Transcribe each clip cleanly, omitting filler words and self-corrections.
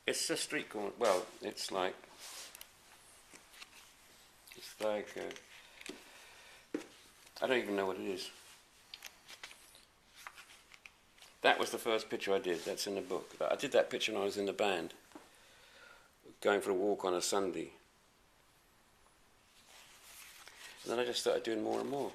It's a street corner. Well, it's like I don't even know what it is. That was the first picture I did. That's in the book. I did that picture when I was in the band, going for a walk on a Sunday. And then I just started doing more and more.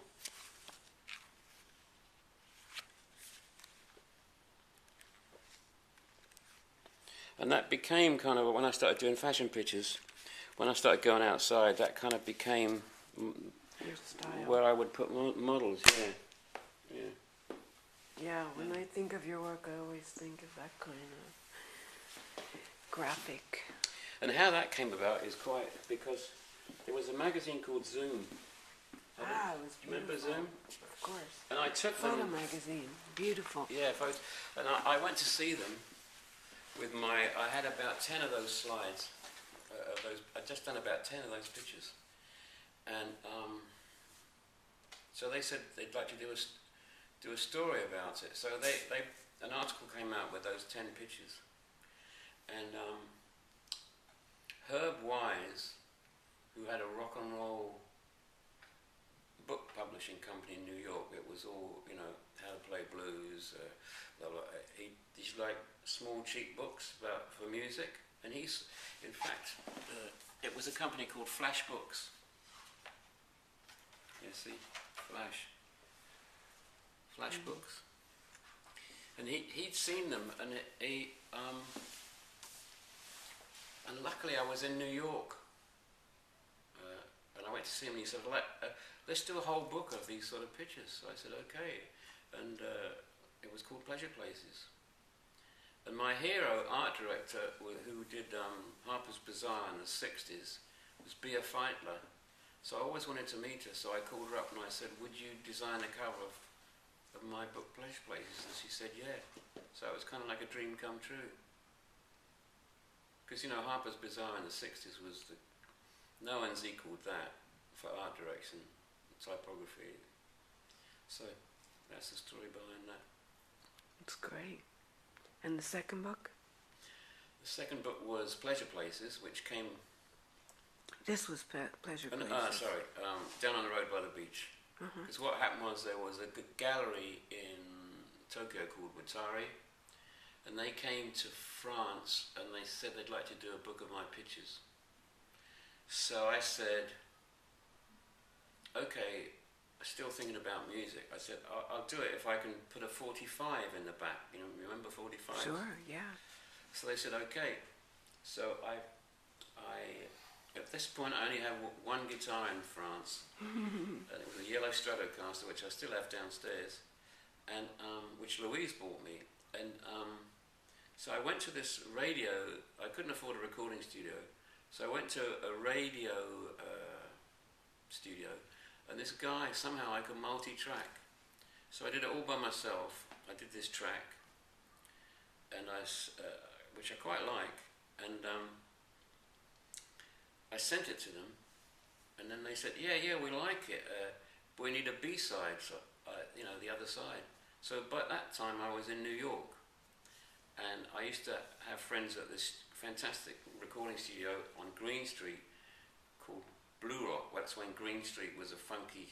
And that became kind of, when I started doing fashion pictures, when I started going outside, that kind of became your style. Where I would put models, yeah. Yeah, when I think of your work, I always think of that kind of graphic. And how that came about is quite, because there was a magazine called Zoom. It was beautiful. Remember Zoom? Of course. And I took Photo them. magazine, beautiful. Yeah, photos. And I went to see them with I had about 10 of those slides, I'd just done about 10 of those pictures. And so they said they'd like to do a story about it. So an article came out with those 10 pictures. And Herb Wise, who had a rock and roll book publishing company in New York, it was all, how to play blues, blah, blah. He's like small cheap books for music. And he's, in fact, it was a company called Flash Books. You see, Flash Books. And he'd seen them, and and luckily I was in New York, and I went to see him, and he said, let's do a whole book of these sort of pictures. So I said, okay, and it was called Pleasure Places. And my hero, art director, who did Harper's Bazaar in the 60s, was Bea Feitler. So I always wanted to meet her, so I called her up and I said, would you design the cover of my book, Pleasure Places? And she said, yeah. So it was kind of like a dream come true. Because, Harper's Bazaar in the 60s was no one's equaled that for art direction, typography. So that's the story behind that. It's great. And the second book? The second book was Pleasure Places, which came... This was Pleasure Places. Down on the Road by the Beach. Because what happened was there was a gallery in Tokyo called Watari, and they came to France and they said they'd like to do a book of my pictures. So I said, okay, still thinking about music. I said, I'll do it if I can put a 45 in the back. Remember 45? Sure, yeah. So they said, okay. So I at this point I only have one guitar in France. And it was a yellow Stratocaster, which I still have downstairs, and which Louise bought me. And so I went to this radio. I couldn't afford a recording studio, so I went to a radio studio. And this guy, somehow I could multi-track. So I did it all by myself. I did this track, and which I quite like, and I sent it to them, and then they said, yeah, we like it, but we need a B-side, so, the other side. So by that time I was in New York, and I used to have friends at this fantastic recording studio on Green Street called Blue Rock. That's when Green Street was a funky,